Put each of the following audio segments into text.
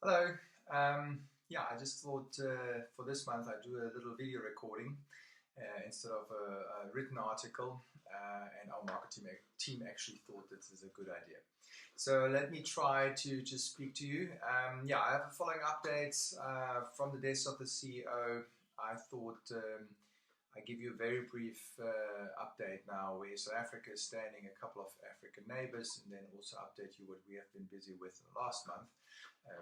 Hello. Yeah, I just thought for this month I'd do a little video recording instead of a written article, and our marketing team actually thought this is a good idea. So let me try to just speak to you. Yeah, I have following updates from the desk of the CEO. I thought I give you a very brief update now where South Africa is standing, a couple of African neighbors, and then also update you what we have been busy with in the last month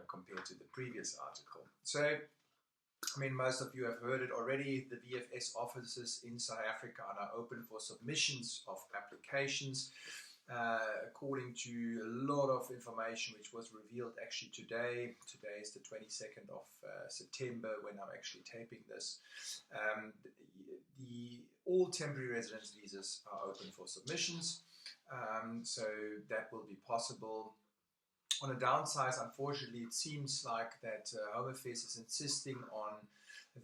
compared to the previous article. So, I mean, most of you have heard it already. The VFS offices in South Africa are now open for submissions of applications. According to a lot of information which was revealed actually today. Today is the 22nd of September when I'm actually taping this. All temporary residence visas are open for submissions, so that will be possible. On the downside, unfortunately, it seems like that Home Affairs is insisting on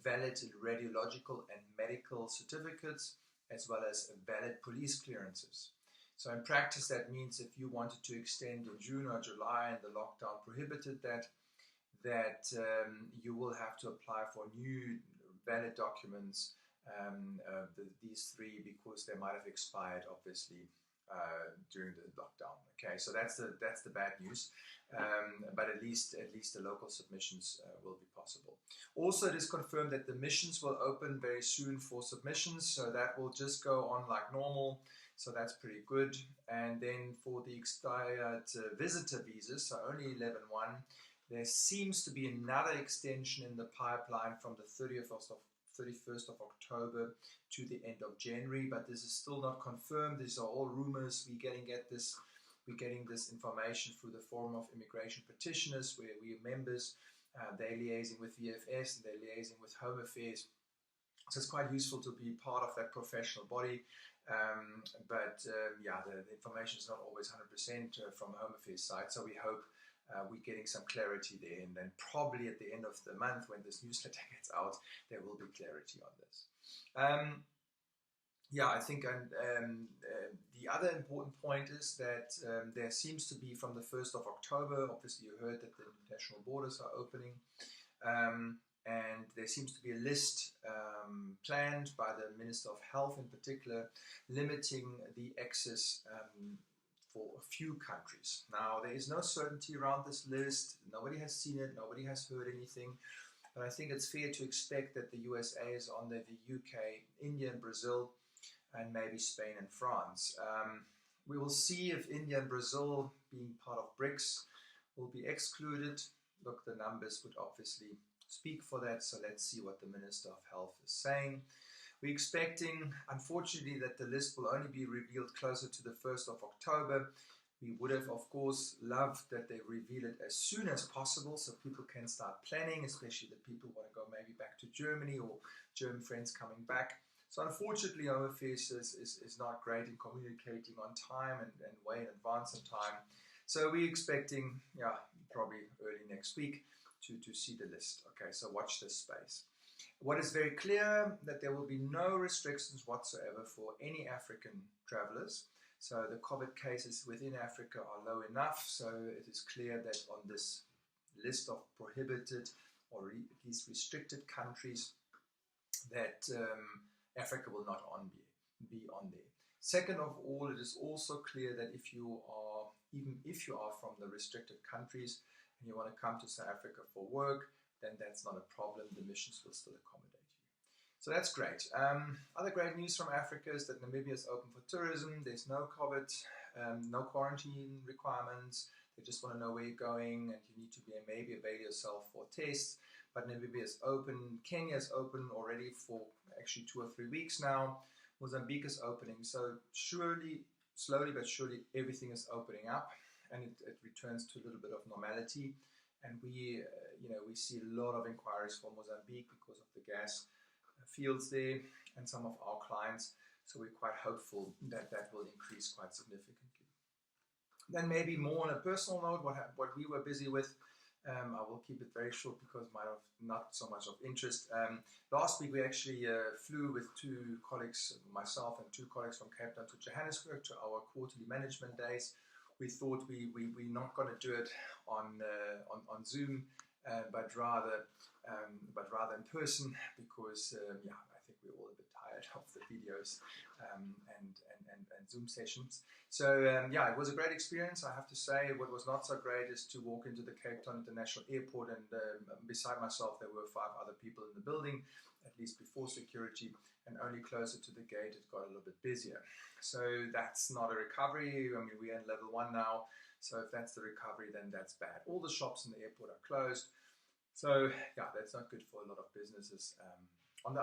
valid radiological and medical certificates as well as valid police clearances. So in practice, that means if you wanted to extend in June or July and the lockdown prohibited that you will have to apply for new valid documents, these three, because they might have expired, obviously, during the lockdown. Okay, so that's the bad news, but at least the local submissions will be possible. Also, it is confirmed that the missions will open very soon for submissions, so that will just go on like normal. So that's pretty good. And then for the expired visitor visas, so only 11.1, there seems to be another extension in the pipeline from the 31st of October to the end of January, but this is still not confirmed. These are all rumors. We're getting this information through the Forum of Immigration Petitioners, where we are members. They're liaising with VFS and they're liaising with Home Affairs. So it's quite useful to be part of that professional body. Yeah, the information is not always 100% from Home Affairs side. So we hope we're getting some clarity there, and then probably at the end of the month when this newsletter gets out, there will be clarity on this. Yeah, I think the other important point is that there seems to be from the 1st of October, obviously you heard that the international borders are opening, and there seems to be a list planned by the Minister of Health in particular, limiting the access for a few countries. Now, there is no certainty around this list. Nobody has seen it. Nobody has heard anything. But I think it's fair to expect that the USA is on there, the UK, India and Brazil, and maybe Spain and France. We will see if India and Brazil, being part of BRICS, will be excluded. Look, the numbers would obviously speak for that. So let's see what the Minister of Health is saying. We're expecting, unfortunately, that the list will only be revealed closer to the 1st of October. We would have, of course, loved that they reveal it as soon as possible so people can start planning, especially the people who want to go maybe back to Germany or German friends coming back. So unfortunately, Home Affairs is not great in communicating on time and way in advance of time. So we're expecting, yeah, probably early next week to see the list. Okay, so watch this space. What is very clear, that there will be no restrictions whatsoever for any African travelers. So the COVID cases within Africa are low enough, so it is clear that on this list of prohibited or at least restricted countries that Africa will not be on there. Second of all, it is also clear that even if you are from the restricted countries and you want to come to South Africa for work, then that's not a problem. The missions will still accommodate you. So that's great. Other great news from Africa is that Namibia is open for tourism. There's no COVID, no quarantine requirements. They just want to know where you're going, and you need to maybe avail yourself for tests. But Namibia is open. Kenya is open already for actually 2 or 3 weeks now. Mozambique is opening. So slowly but surely, everything is opening up, and it returns to a little bit of normality. And we see a lot of inquiries for Mozambique because of the gas fields there and some of our clients. So we're quite hopeful that that will increase quite significantly. Then maybe more on a personal note, what we were busy with. I will keep it very short because it might have not so much of interest. Last week we actually flew with 2 colleagues, myself and 2 colleagues from Cape Town to Johannesburg to our quarterly management days. We thought we're not going to do it on Zoom but rather in person, because I think we're all a bit tired of the videos and Zoom sessions. So it was a great experience, I have to say. What was not so great is to walk into the Cape Town International Airport, and beside myself there were 5 other people in the building, at least before security, and only closer to the gate it got a little bit busier. So that's not a recovery. I mean, we're in level 1 now, so if that's the recovery, then that's bad. All the shops in the airport are closed, so that's not good for a lot of businesses. On the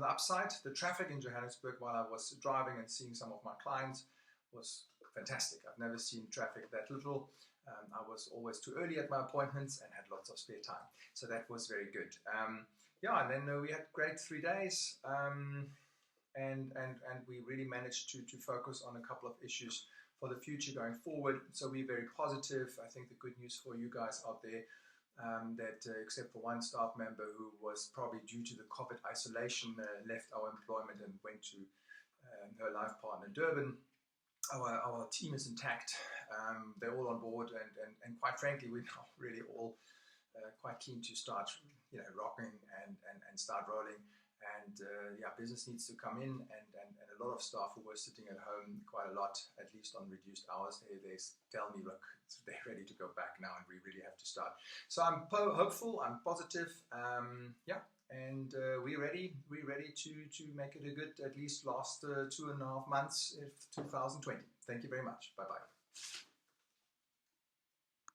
upside, the traffic in Johannesburg while I was driving and seeing some of my clients was fantastic. I've never seen traffic that little. I was always too early at my appointments and had lots of spare time, so that was very good. And then we had great 3 days, and we really managed to focus on a couple of issues for the future going forward. So we're very positive. I think the good news for you guys out there, that except for one staff member who was probably due to the COVID isolation, left our employment and went to her life partner Durban, our team is intact. They're all on board, and quite frankly, we're now really all quite keen to start rocking and start rolling. And business needs to come in, and a lot of staff who were sitting at home quite a lot, at least on reduced hours, they tell me, look, they're ready to go back now, and we really have to start. So I'm hopeful, I'm positive, and we're ready to make it a good, at least last 2.5 months of 2020. Thank you very much. Bye-bye.